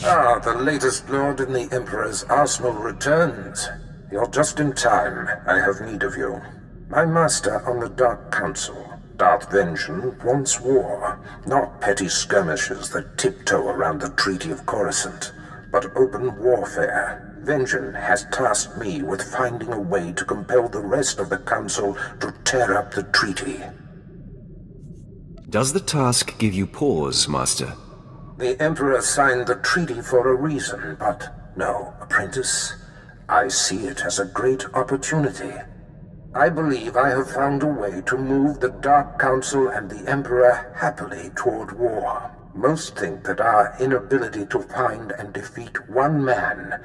Ah, the latest lord in the Emperor's arsenal returns. You're just in time. I have need of you. My master on the Dark Council, Darth Vengeance, wants war. Not petty skirmishes that tiptoe around the Treaty of Coruscant, but open warfare. Vengeance has tasked me with finding a way to compel the rest of the Council to tear up the treaty. Does the task give you pause, Master? The Emperor signed the treaty for a reason, but no, apprentice. I see it as a great opportunity. I believe I have found a way to move the Dark Council and the Emperor happily toward war. Most think that our inability to find and defeat one man,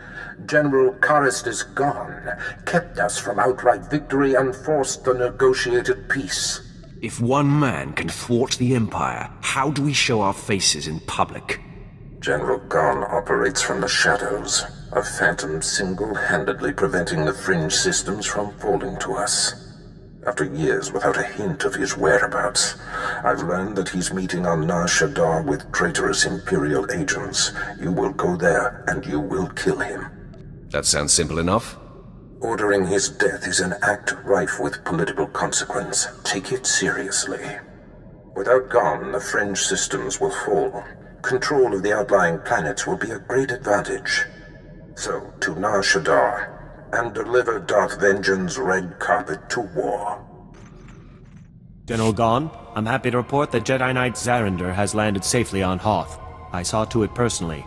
General Taris gone, kept us from outright victory and forced the negotiated peace. If one man can thwart the Empire, how do we show our faces in public? General Gon operates from the shadows, a phantom single-handedly preventing the fringe systems from falling to us. After years without a hint of his whereabouts, I've learned that he's meeting on Nar Shaddaa with traitorous Imperial agents. You will go there, and you will kill him. That sounds simple enough. Ordering his death is an act rife with political consequence. Take it seriously. Without Gon, the fringe systems will fall. Control of the outlying planets will be a great advantage. So, to Nar Shaddaa, and deliver Darth Vengeance's red carpet to war. General Gon, I'm happy to report that Jedi Knight Zarander has landed safely on Hoth. I saw to it personally.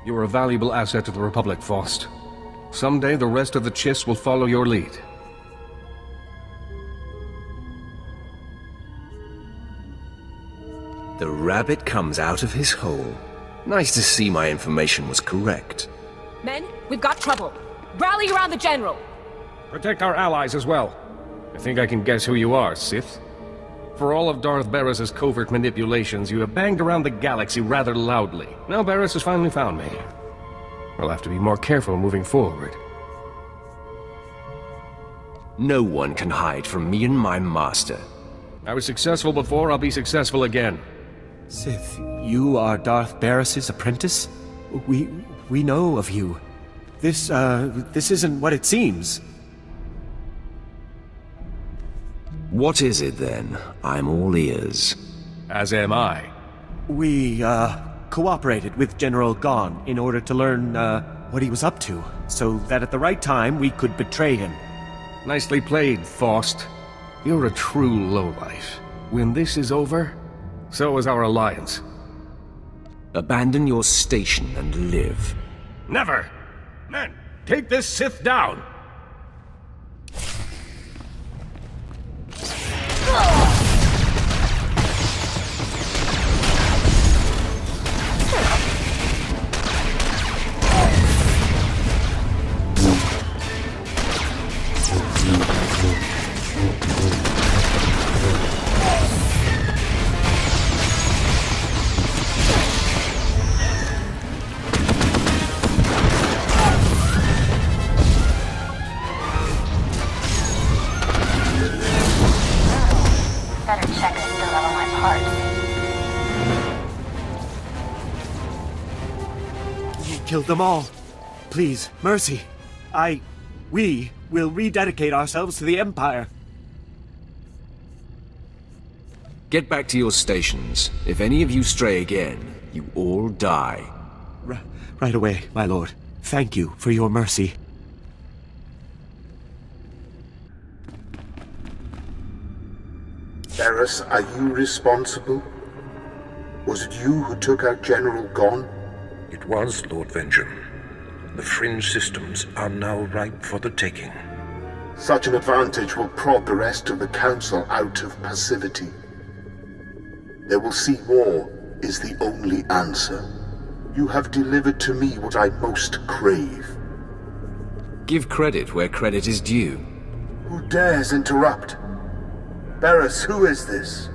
You're a valuable asset to the Republic, Faust. Someday the rest of the Chiss will follow your lead. The rabbit comes out of his hole. Nice to see my information was correct. Men, we've got trouble. Rally around the General! Protect our allies as well. I think I can guess who you are, Sith. For all of Darth Barris's covert manipulations, you have banged around the galaxy rather loudly. Now Barris has finally found me. I'll have to be more careful moving forward. No one can hide from me and my master. I was successful before, I'll be successful again. Sith, you are Darth Barris's apprentice? We know of you. This isn't what it seems. What is it then? I'm all ears. As am I. We, cooperated with General Gon in order to learn, what he was up to, so that at the right time we could betray him. Nicely played, Faust. You're a true lowlife. When this is over, so is our alliance. Abandon your station and live. Never! Men, take this Sith down! Killed them all. Please, mercy. We will rededicate ourselves to the Empire. Get back to your stations. If any of you stray again, you all die. Right away, my lord. Thank you for your mercy. Taris, are you responsible? Was it you who took out General Gon? It was, Lord Vengeance. The fringe systems are now ripe for the taking. Such an advantage will prod the rest of the Council out of passivity. They will see war is the only answer. You have delivered to me what I most crave. Give credit where credit is due. Who dares interrupt? Barris, who is this?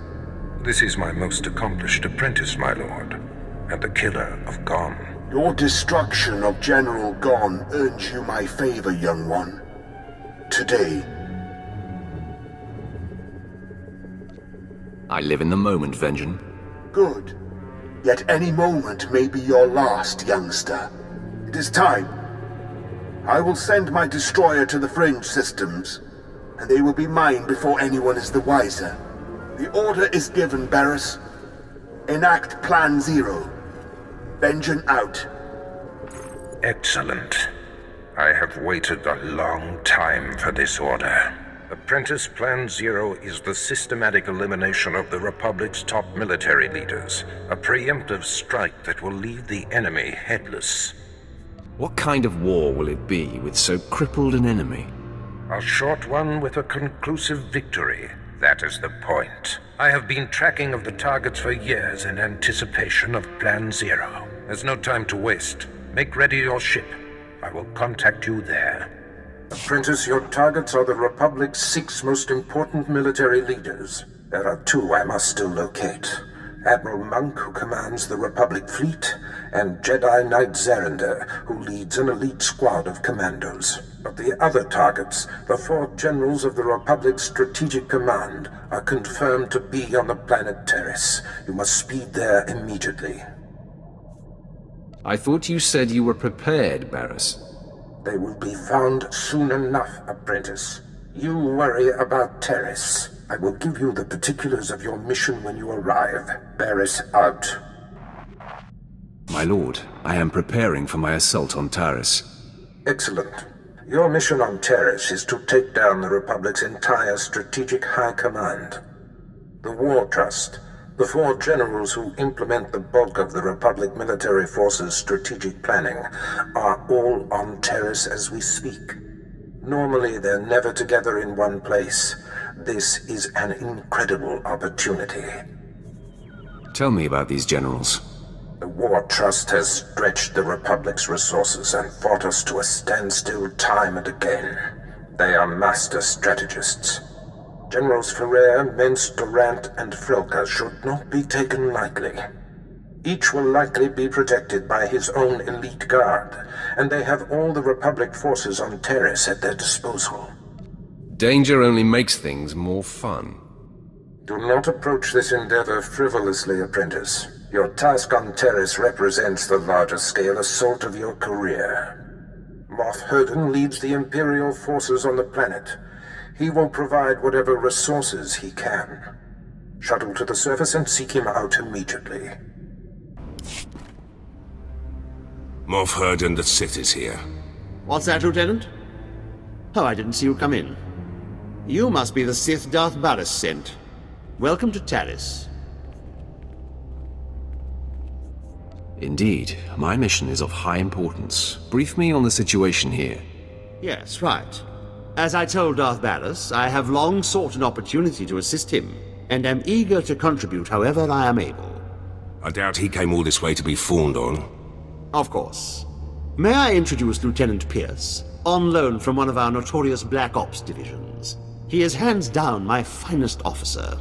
This is my most accomplished apprentice, my lord, and the killer of Gon. Your destruction of General Gon earns you my favor, young one. Today. I live in the moment, Vengeance. Good. Yet any moment may be your last, youngster. It is time. I will send my destroyer to the Fringe systems, and they will be mine before anyone is the wiser. The order is given, Barris. Enact Plan Zero. Vengeance out. Excellent. I have waited a long time for this order. Apprentice Plan Zero is the systematic elimination of the Republic's top military leaders. A preemptive strike that will leave the enemy headless. What kind of war will it be with so crippled an enemy? A short one with a conclusive victory. That is the point. I have been tracking of the targets for years in anticipation of Plan Zero. There's no time to waste. Make ready your ship. I will contact you there. Apprentice, your targets are the Republic's 6 most important military leaders. There are 2 I must still locate. Admiral Monk, who commands the Republic fleet, and Jedi Knight Zerander, who leads an elite squad of commandos. But the other targets, the 4 generals of the Republic's strategic command, are confirmed to be on the planet Taris. You must speed there immediately. I thought you said you were prepared, Barris. They will be found soon enough, Apprentice. You worry about Taris. I will give you the particulars of your mission when you arrive. Barris out. My lord, I am preparing for my assault on Taris. Excellent. Your mission on Taris is to take down the Republic's entire strategic high command. The War Trust, the 4 generals who implement the bulk of the Republic military force's strategic planning, are all on Taris as we speak. Normally, they're never together in one place. This is an incredible opportunity. Tell me about these generals. The War Trust has stretched the Republic's resources and fought us to a standstill time and again. They are master strategists. Generals Ferrer, Mence, Durant, and Frelka should not be taken lightly. Each will likely be protected by his own elite guard, and they have all the Republic forces on Taris at their disposal. Danger only makes things more fun. Do not approach this endeavor frivolously, Apprentice. Your task on Taris represents the largest-scale assault of your career. Moff Herden leads the Imperial forces on the planet. He will provide whatever resources he can. Shuttle to the surface and seek him out immediately. Moff Herden, the Sith is here. What's that, Lieutenant? Oh, I didn't see you come in. You must be the Sith Darth Barris sent. Welcome to Taris. Indeed, my mission is of high importance. Brief me on the situation here. Yes, right. As I told Darth Barris, I have long sought an opportunity to assist him, and am eager to contribute however I am able. I doubt he came all this way to be fawned on. Of course. May I introduce Lieutenant Pierce, on loan from one of our notorious Black Ops divisions. He is hands down my finest officer.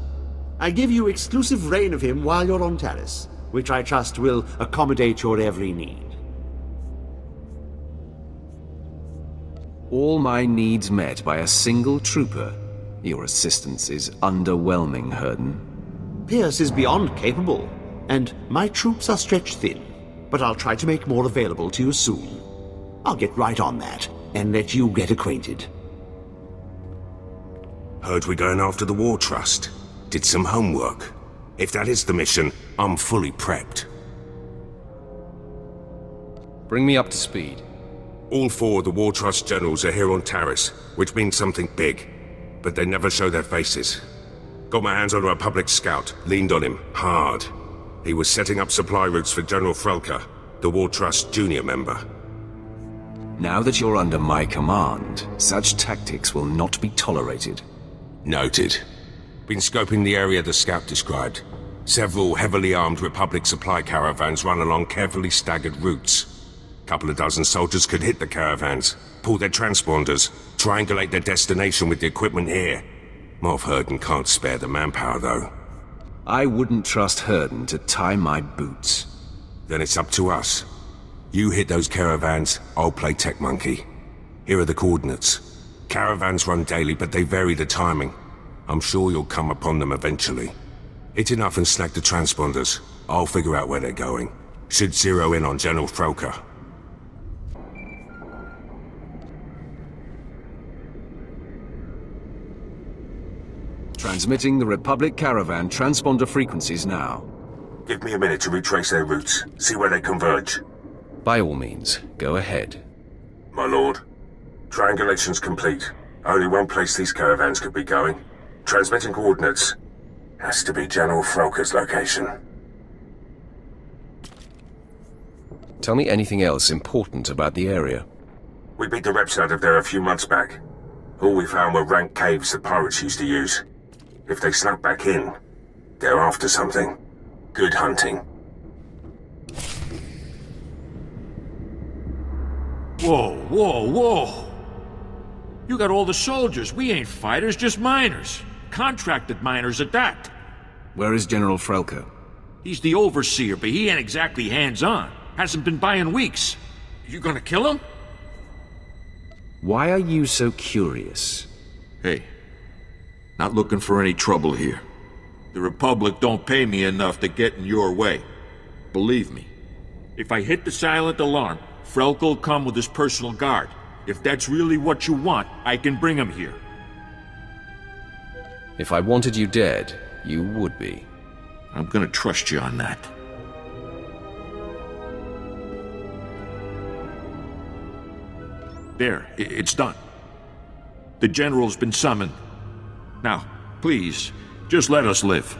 I give you exclusive reign of him while you're on Taris, which I trust will accommodate your every need. All my needs met by a single trooper. Your assistance is underwhelming, Herden. Pierce is beyond capable, and my troops are stretched thin, but I'll try to make more available to you soon. I'll get right on that, and let you get acquainted. Heard we're going after the War Trust. Did some homework. If that is the mission, I'm fully prepped. Bring me up to speed. All 4 of the War Trust generals are here on Taris, which means something big. But they never show their faces. Got my hands on a Republic scout, leaned on him, hard. He was setting up supply routes for General Frelka, the War Trust junior member. Now that you're under my command, such tactics will not be tolerated. Noted. Been scoping the area the scout described. Several heavily armed Republic supply caravans run along carefully staggered routes. Couple of dozen soldiers could hit the caravans, pull their transponders, triangulate their destination with the equipment here. Moff Herden can't spare the manpower, though. I wouldn't trust Herden to tie my boots. Then it's up to us. You hit those caravans, I'll play tech monkey. Here are the coordinates. Caravans run daily, but they vary the timing. I'm sure you'll come upon them eventually. Hit enough and snag the transponders. I'll figure out where they're going. Should zero in on General Frelka. Transmitting the Republic caravan transponder frequencies now. Give me a minute to retrace their routes. See where they converge. By all means, go ahead. My lord. Triangulation's complete. Only one place these caravans could be going. Transmitting coordinates. Has to be General Frelka's location. Tell me anything else important about the area. We beat the reps out of there a few months back. All we found were rank caves the pirates used to use. If they snuck back in, they're after something. Good hunting. Whoa, whoa, whoa! You got all the soldiers. We ain't fighters, just miners. Contracted miners at that. Where is General Frelka? He's the overseer, but he ain't exactly hands-on. Hasn't been by in weeks. You gonna kill him? Why are you so curious? Hey, not looking for any trouble here. The Republic don't pay me enough to get in your way. Believe me. If I hit the silent alarm, Frelka'll come with his personal guard. If that's really what you want, I can bring him here. If I wanted you dead, you would be. I'm gonna trust you on that. There, it's done. The General's been summoned. Now, please, just let us live.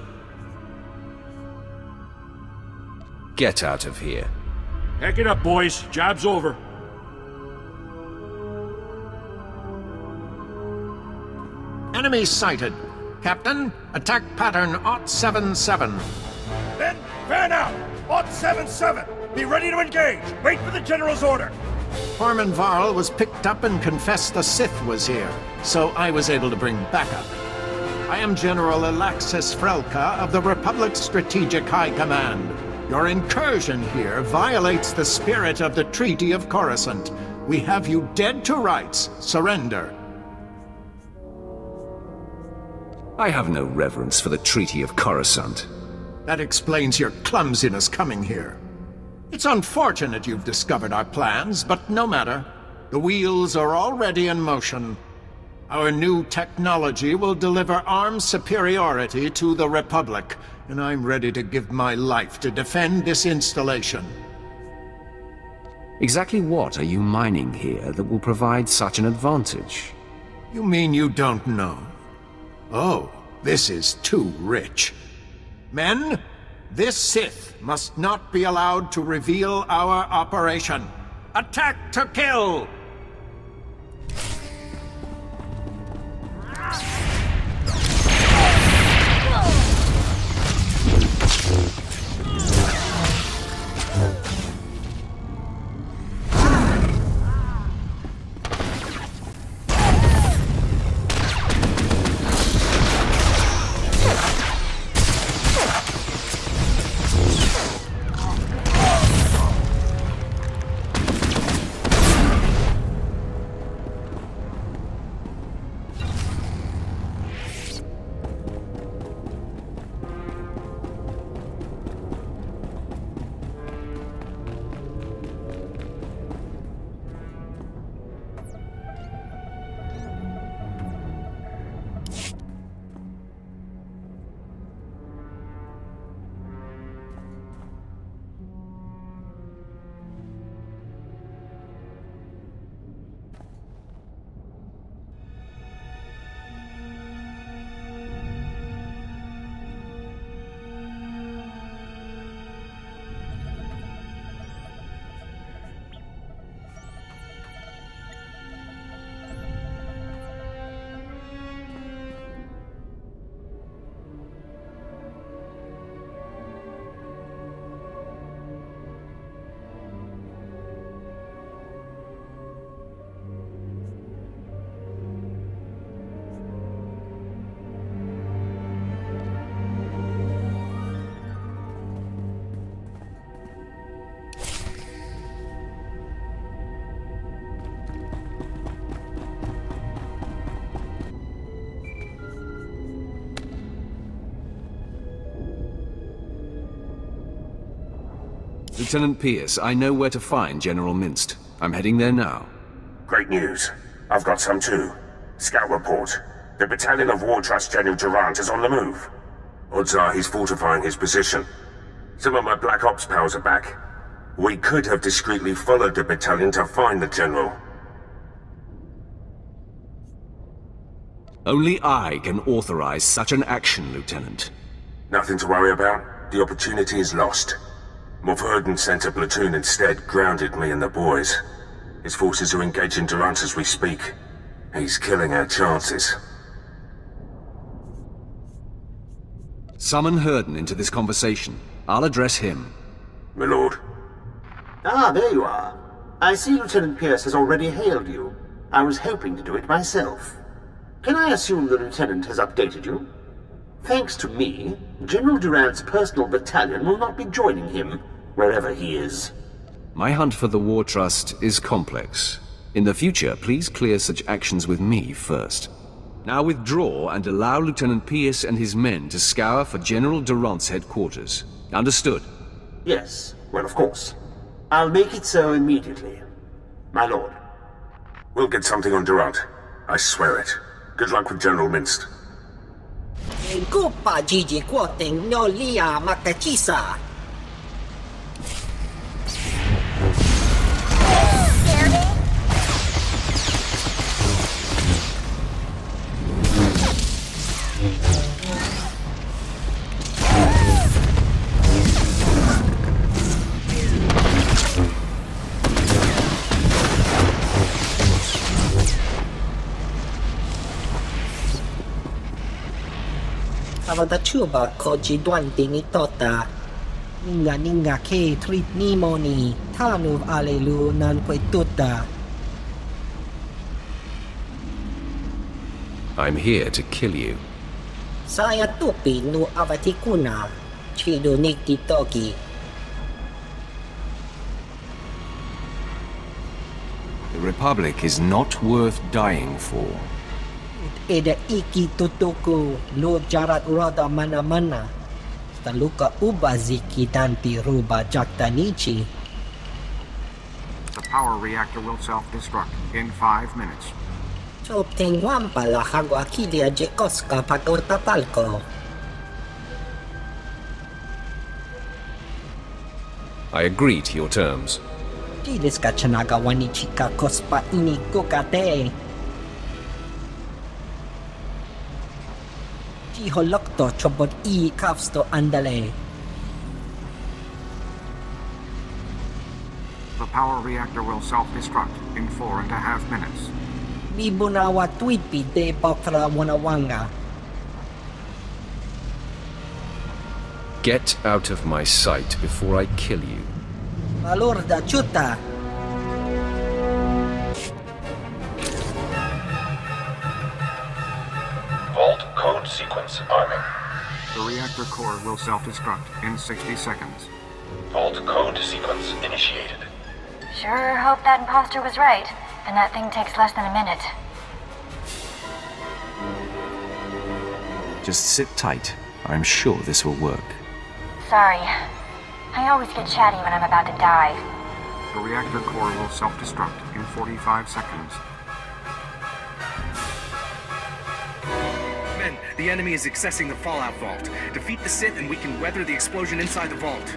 Get out of here. Pack it up, boys. Job's over. Enemy sighted. Captain, attack pattern 077. Then, fan out! 077! Be ready to engage! Wait for the General's order! Foreman Varl was picked up and confessed the Sith was here, so I was able to bring backup. I am General Alexis Frelka of the Republic's Strategic High Command. Your incursion here violates the spirit of the Treaty of Coruscant. We have you dead to rights. Surrender. I have no reverence for the Treaty of Coruscant. That explains your clumsiness coming here. It's unfortunate you've discovered our plans, but no matter. The wheels are already in motion. Our new technology will deliver armed superiority to the Republic, and I'm ready to give my life to defend this installation. Exactly what are you mining here that will provide such an advantage? You mean you don't know? Oh, this is too rich. Men, this Sith must not be allowed to reveal our operation. Attack to kill! Lieutenant Pierce, I know where to find General Minst. I'm heading there now. Great news. I've got some too. Scout report. The battalion of War Trust General Durant is on the move. Odds are he's fortifying his position. Some of my Black Ops pals are back. We could have discreetly followed the battalion to find the General. Only I can authorize such an action, Lieutenant. Nothing to worry about. The opportunity is lost. Morfherden sent a platoon instead, grounded me and the boys. His forces are engaging Durant as we speak. He's killing our chances. Summon Herden into this conversation. I'll address him. My lord. Ah, there you are. I see Lieutenant Pierce has already hailed you. I was hoping to do it myself. Can I assume the Lieutenant has updated you? Thanks to me, General Durant's personal battalion will not be joining him, wherever he is. My hunt for the War Trust is complex. In the future, please clear such actions with me first. Now withdraw and allow Lieutenant Pierce and his men to scour for General Durant's headquarters. Understood? Yes, well, of course. I'll make it so immediately. My lord. We'll get something on Durant. I swear it. Good luck with General Minst. Avadachuba koji duante ni tota. Ninga ke trit ni moni. Tanu alelu nan tuta. I'm here to kill you. Saya tupi nu avatikuna. Chido nikti toki. The Republic is not worth dying for. Eda iki tutuku lu jarat roda mana-mana. Taluka ubaziki tanti ruba jaktanichi. The power reactor will self-destruct in 5 minutes. Obtenguam pala hagwakilia jekoska pagotapalko. I agree to your terms. Dides kachanaga wanichika kospa ini kokate. Holokto chobot I kavsto andale. The power reactor will self-destruct in 4.5 minutes. Bibunawa tuipi de pokra wanawanga. Get out of my sight before I kill you. Valorda chuta. Vault code sequence arming. The reactor core will self-destruct in 60 seconds. Vault code sequence initiated. Sure hope that imposter was right, and that thing takes less than a minute. Just sit tight. I'm sure this will work. Sorry. I always get chatty when I'm about to die. The reactor core will self-destruct in 45 seconds. The enemy is accessing the Fallout Vault. Defeat the Sith and we can weather the explosion inside the vault.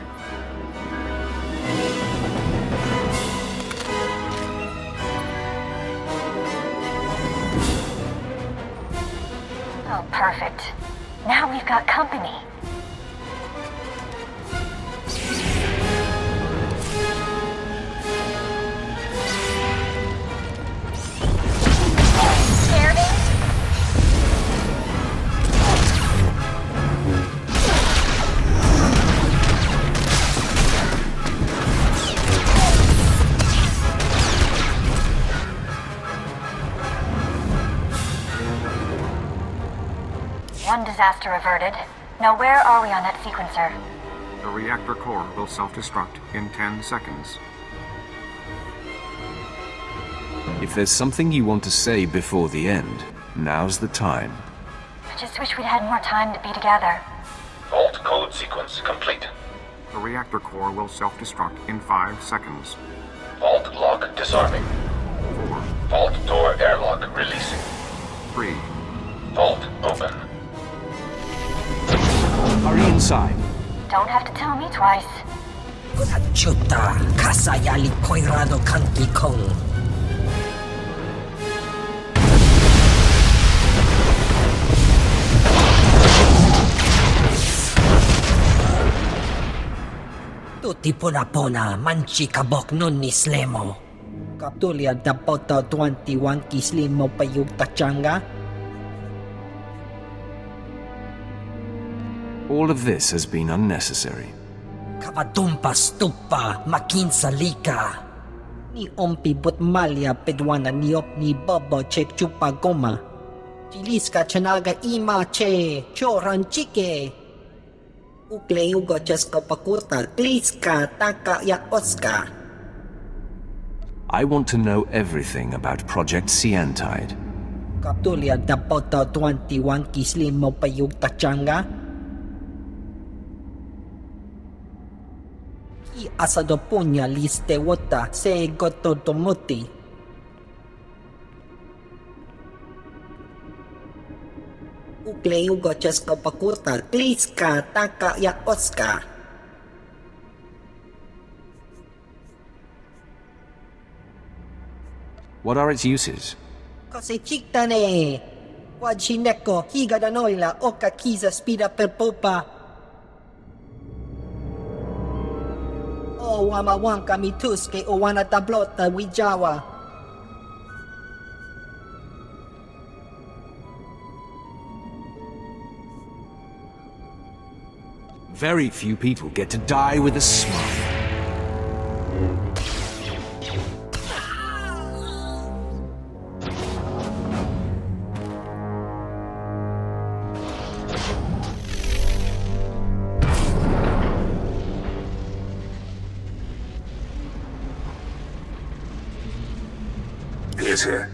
Oh, perfect. Now we've got company. Scared me? One disaster averted. Now where are we on that sequencer? The reactor core will self-destruct in 10 seconds. If there's something you want to say before the end, now's the time. I just wish we'd had more time to be together. Vault code sequence complete. The reactor core will self-destruct in 5 seconds. Vault lock disarming. 4. Vault door airlock releasing. 3. Vault open. Hurry inside. Don't have to tell me twice. Chuta, kasayali koirado kanki kong. Tutti pona manchi kabok nun ni Slemo. Kaptulia dapota 21 ki Slemo payug tachanga. All of this has been unnecessary. Kabatumpa stupa makinsa lika. Ni ompi but malya pedwana niop ni bobo chek chupa goma. Chiliska chanaga ima che choran chike. Ukle ugo cheska pakurta kliska taka ya oska. I want to know everything about Project Siantide. Kaptulia dapota 21 kislim mo payug tachanga. I asado punya liste wota se goto tomoti. Ukle ugo cheska pakurta kliska taka ya oska. What are its uses? Kasi chiktane. Wajineko higa da noila oka kiza spida per popa. O wamawanka mituske o wana tablota wijawa. Very few people get to die with a smile. Pierce here.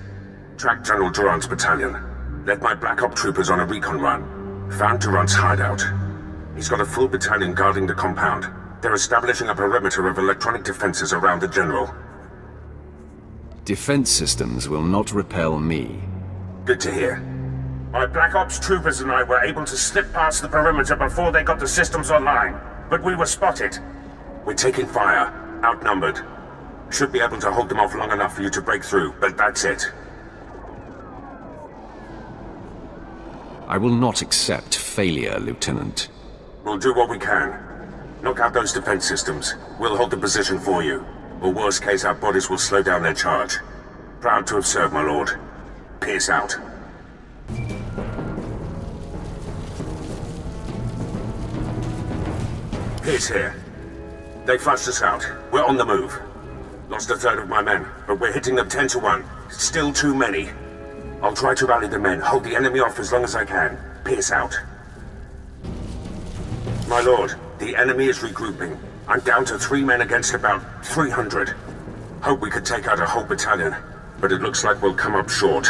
Track General Durant's battalion. Led my Black Op troopers on a recon run. Found Durant's hideout. He's got a full battalion guarding the compound. They're establishing a perimeter of electronic defenses around the General. Defense systems will not repel me. Good to hear. My Black Ops troopers and I were able to slip past the perimeter before they got the systems online, but we were spotted. We're taking fire, outnumbered. Should be able to hold them off long enough for you to break through, but that's it. I will not accept failure, Lieutenant. We'll do what we can. Knock out those defense systems. We'll hold the position for you. Or worst case, our bodies will slow down their charge. Proud to have served, my lord. Pierce out. Pierce here. They flushed us out. We're on the move. Lost a third of my men, but we're hitting them 10 to 1. Still too many. I'll try to rally the men, hold the enemy off as long as I can. Pierce out. My lord, the enemy is regrouping. I'm down to 3 men against about 300. Hope we could take out a whole battalion, but it looks like we'll come up short.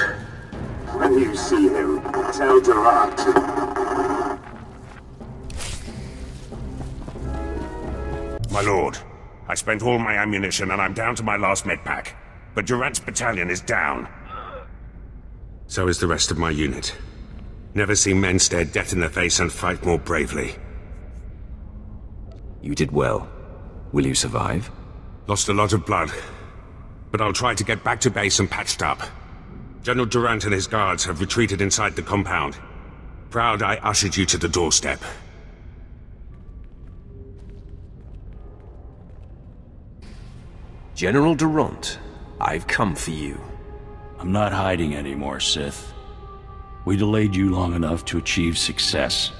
When you see him, tell Durant. My lord, I spent all my ammunition and I'm down to my last medpack. But Durant's battalion is down. So is the rest of my unit. Never seen men stare death in the face and fight more bravely. You did well. Will you survive? Lost a lot of blood. But I'll try to get back to base and patched up. General Durant and his guards have retreated inside the compound. Proud I ushered you to the doorstep. General Durant, I've come for you. I'm not hiding anymore, Sith. We delayed you long enough to achieve success.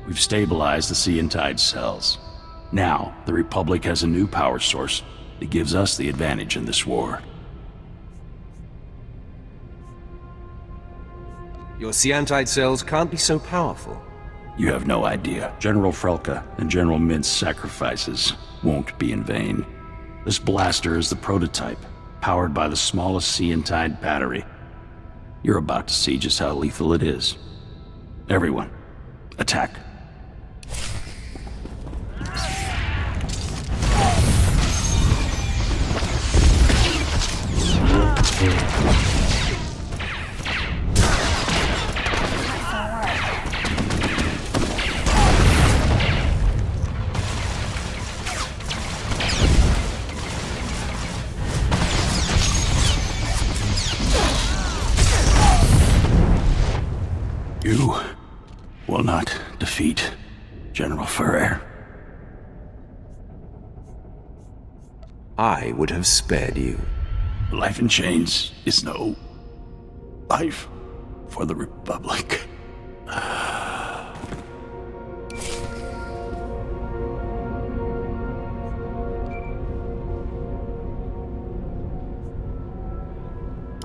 We've stabilized the Siantide cells. Now, the Republic has a new power source that gives us the advantage in this war. Your Siantide cells can't be so powerful. You have no idea. General Frelka and General Mint's sacrifices won't be in vain. This blaster is the prototype, powered by the smallest Siantide battery. You're about to see just how lethal it is. Everyone, attack. I would have spared you. Life in chains is no life for the Republic. I'm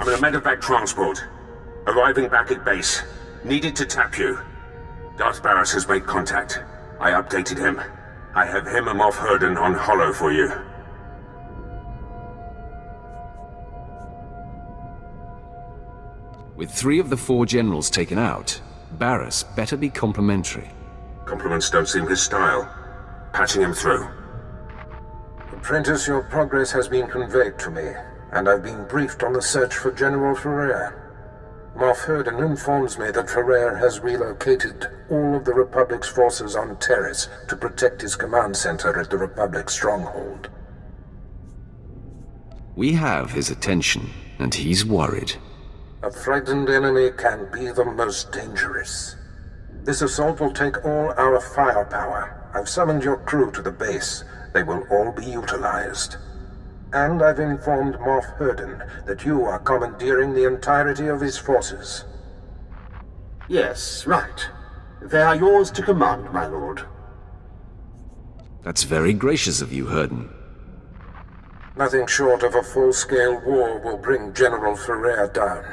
in a medevac transport. Arriving back at base. Needed to tap you. Darth Barris has made contact. I updated him. I have him and Moff Herden on Hollow for you. With 3 of the 4 generals taken out, Barris better be complimentary. Compliments don't seem his style. Patching him through. Apprentice, your progress has been conveyed to me, and I've been briefed on the search for General Ferrer. Moff Herden informs me that Ferrer has relocated all of the Republic's forces on Taris to protect his command center at the Republic stronghold. We have his attention, and he's worried. A frightened enemy can be the most dangerous. This assault will take all our firepower. I've summoned your crew to the base. They will all be utilized. And I've informed Moff Herden that you are commandeering the entirety of his forces. Yes, right. They are yours to command, my lord. That's very gracious of you, Herden. Nothing short of a full-scale war will bring General Ferrer down.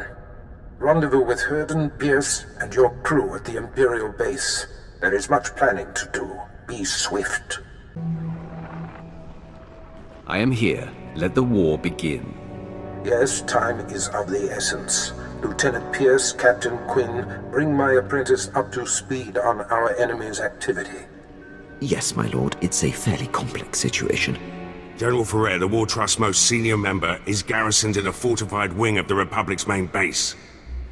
Rendezvous with Herden, Pierce, and your crew at the Imperial base. There is much planning to do. Be swift. I am here. Let the war begin. Yes, time is of the essence. Lieutenant Pierce, Captain Quinn, bring my apprentice up to speed on our enemy's activity. Yes, my lord. It's a fairly complex situation. General Ferrer, the War Trust's most senior member, is garrisoned in a fortified wing of the Republic's main base.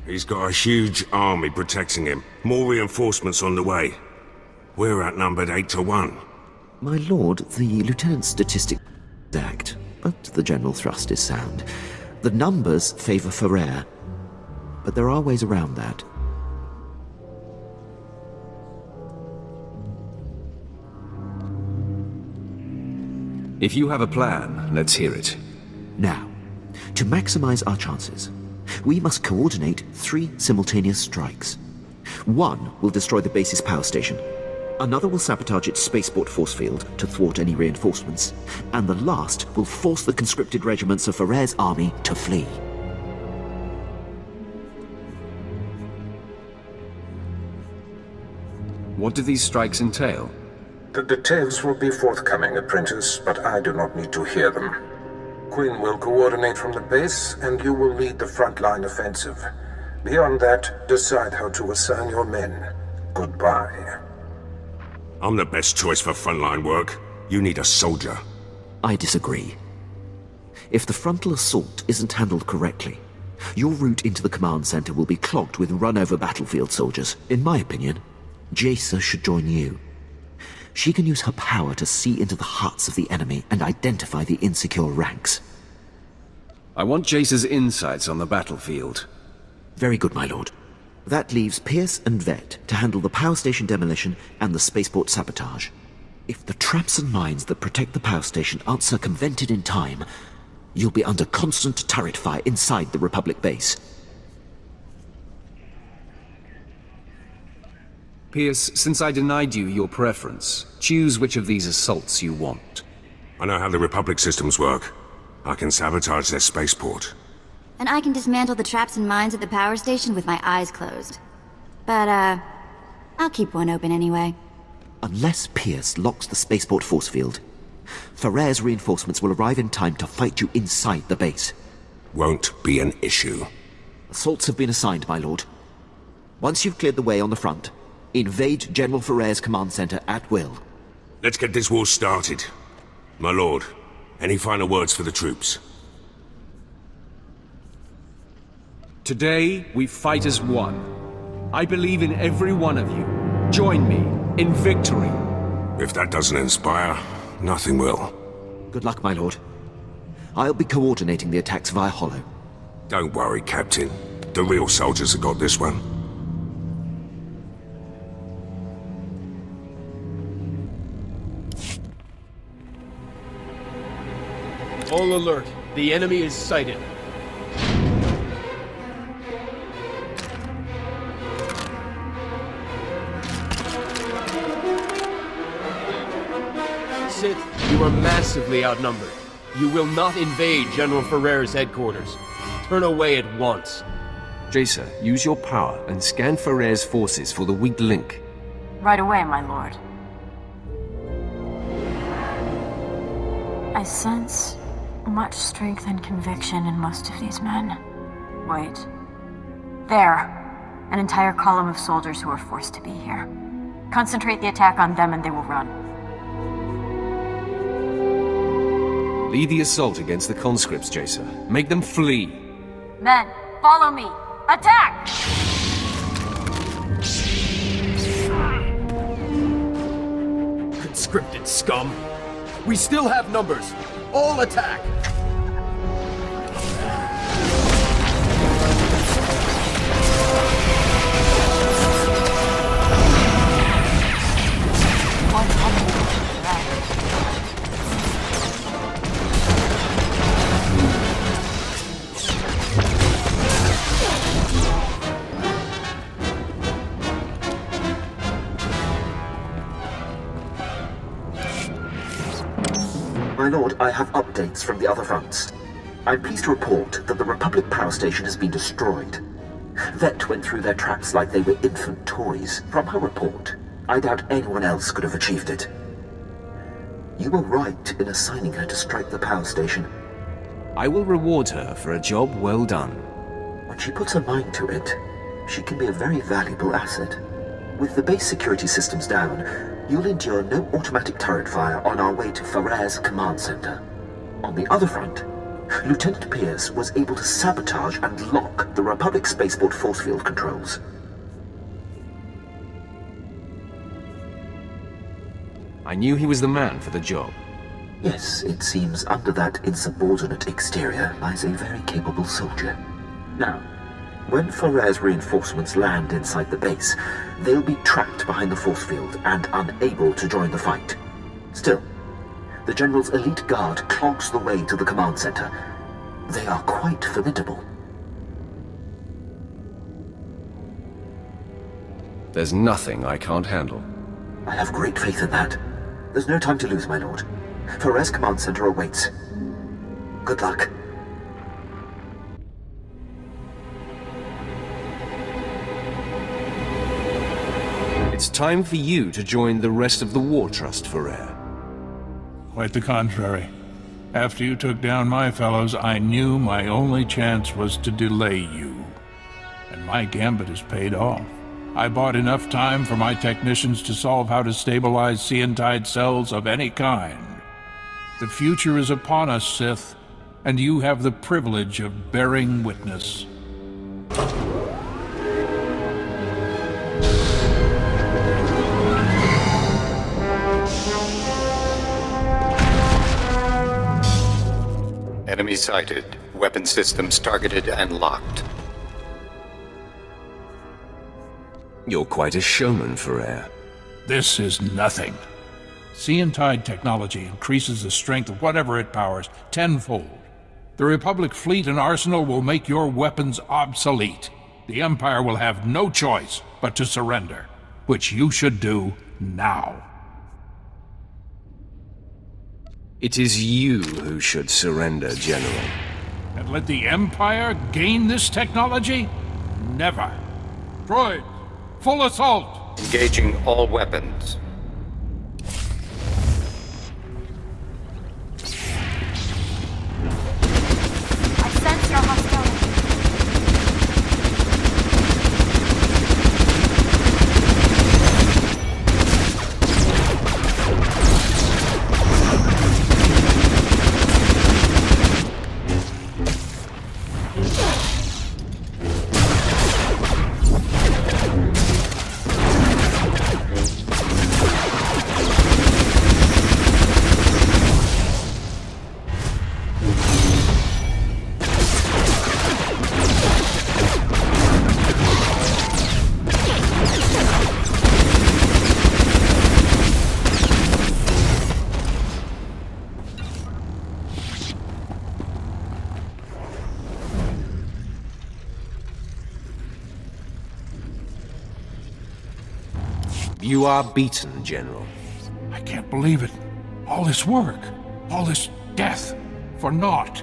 He's got a huge army protecting him. More reinforcements on the way. We're outnumbered 8 to 1. My lord, the lieutenant's statistics are exact, but the general thrust is sound. The numbers favor Ferrer, but there are ways around that. If you have a plan, let's hear it. Now, to maximize our chances, we must coordinate 3 simultaneous strikes. One will destroy the base's power station. Another will sabotage its spaceport force field to thwart any reinforcements. And the last will force the conscripted regiments of Ferrer's army to flee. What do these strikes entail? The details will be forthcoming, apprentice, but I do not need to hear them. Quinn will coordinate from the base, and you will lead the frontline offensive. Beyond that, decide how to assign your men. Goodbye. I'm the best choice for frontline work. You need a soldier. I disagree. If the frontal assault isn't handled correctly, your route into the command center will be clogged with run-over battlefield soldiers. In my opinion, Jaisa should join you. She can use her power to see into the hearts of the enemy and identify the insecure ranks. I want Jace's insights on the battlefield. Very good, my lord. That leaves Pierce and Vet to handle the power station demolition and the spaceport sabotage. If the traps and mines that protect the power station aren't circumvented in time, you'll be under constant turret fire inside the Republic base. Pierce, since I denied you your preference, choose which of these assaults you want. I know how the Republic systems work. I can sabotage their spaceport. And I can dismantle the traps and mines at the power station with my eyes closed. But, I'll keep one open anyway. Unless Pierce locks the spaceport force field, Ferrer's reinforcements will arrive in time to fight you inside the base. Won't be an issue. Assaults have been assigned, my lord. Once you've cleared the way on the front, invade General Ferrer's command center at will. Let's get this war started. My lord, any final words for the troops? Today, we fight as one. I believe in every one of you. Join me in victory. If that doesn't inspire, nothing will. Good luck, my lord. I'll be coordinating the attacks via Hollow. Don't worry, Captain. The real soldiers have got this one. All alert. The enemy is sighted. Sith, you are massively outnumbered. You will not invade General Ferrer's headquarters. Turn away at once. Jacer, use your power and scan Ferrer's forces for the weak link. Right away, my lord. I sense much strength and conviction in most of these men. Wait. There. An entire column of soldiers who are forced to be here. Concentrate the attack on them and they will run. Lead the assault against the conscripts, Jacer. Make them flee. Men, follow me! Attack! Conscripted scum! We still have numbers! All attack! My lord, I have updates from the other fronts. I'm pleased to report that the Republic power station has been destroyed. Vet went through their traps like they were infant toys. From her report, I doubt anyone else could have achieved it. You were right in assigning her to strike the power station. I will reward her for a job well done. When she puts her mind to it, she can be a very valuable asset. With the base security systems down, you'll endure no automatic turret fire on our way to Ferrer's command center. On the other front, Lieutenant Pierce was able to sabotage and lock the Republic spaceport force field controls. I knew he was the man for the job. Yes, it seems under that insubordinate exterior lies a very capable soldier. Now, when Ferrer's reinforcements land inside the base, they'll be trapped behind the force field and unable to join the fight. Still, the General's elite guard clogs the way to the command center. They are quite formidable. There's nothing I can't handle. I have great faith in that. There's no time to lose, my lord. Ferrer's command center awaits. Good luck. It's time for you to join the rest of the War Trust, Ferrer. Quite the contrary. After you took down my fellows, I knew my only chance was to delay you. And my gambit has paid off. I bought enough time for my technicians to solve how to stabilize Seantide cells of any kind. The future is upon us, Sith, and you have the privilege of bearing witness. Enemy sighted. Weapon systems targeted and locked. You're quite a showman, Ferrer. This is nothing. Seantide technology increases the strength of whatever it powers tenfold. The Republic fleet and arsenal will make your weapons obsolete. The Empire will have no choice but to surrender, which you should do now. It is you who should surrender, General. And let the Empire gain this technology? Never. Droids, full assault! Engaging all weapons. I sense your hostility. You are beaten, General. I can't believe it. All this work, all this death, for naught.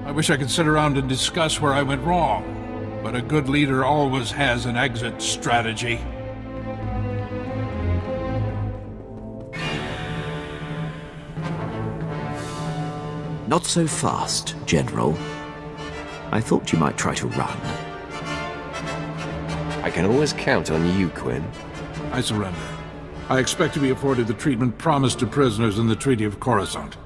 I wish I could sit around and discuss where I went wrong, but a good leader always has an exit strategy. Not so fast, General. I thought you might try to run. I can always count on you, Quinn. I surrender. I expect to be afforded the treatment promised to prisoners in the Treaty of Coruscant.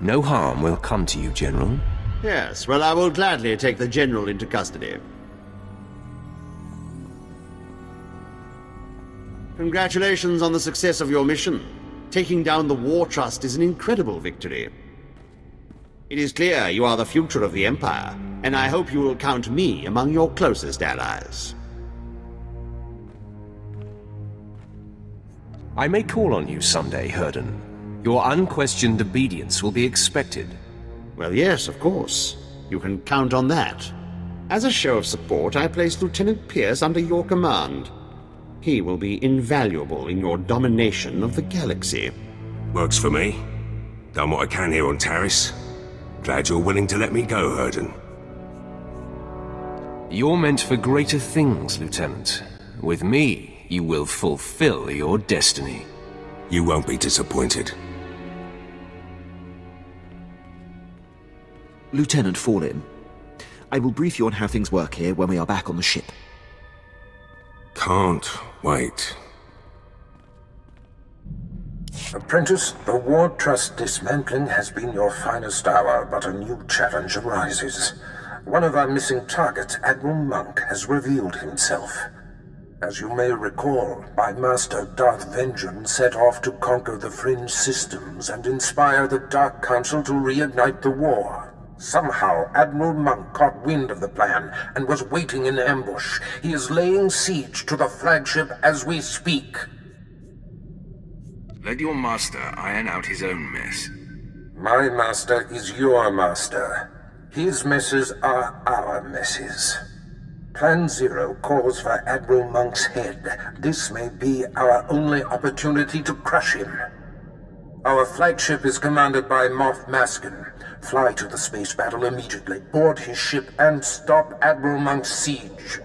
No harm will come to you, General. Yes, well, I will gladly take the General into custody. Congratulations on the success of your mission. Taking down the War Trust is an incredible victory. It is clear you are the future of the Empire, and I hope you will count me among your closest allies. I may call on you someday, Herden. Your unquestioned obedience will be expected. Well, yes, of course. You can count on that. As a show of support, I place Lieutenant Pierce under your command. He will be invaluable in your domination of the galaxy. Works for me. Done what I can here on Taris. Glad you're willing to let me go, Herden. You're meant for greater things, Lieutenant. With me, you will fulfill your destiny. You won't be disappointed. Lieutenant Fallin, I will brief you on how things work here when we are back on the ship. Can't wait. Apprentice, the War Trust dismantling has been your finest hour, but a new challenge arises. One of our missing targets, Admiral Monk, has revealed himself. As you may recall, my master Darth Vengeance set off to conquer the Fringe systems and inspire the Dark Council to reignite the war. Somehow, Admiral Monk caught wind of the plan and was waiting in ambush. He is laying siege to the flagship as we speak. Let your master iron out his own mess. My master is your master. His messes are our messes. Plan Zero calls for Admiral Monk's head. This may be our only opportunity to crush him. Our flagship is commanded by Moff Maskin. Fly to the space battle immediately, board his ship, and stop Admiral Monk's siege.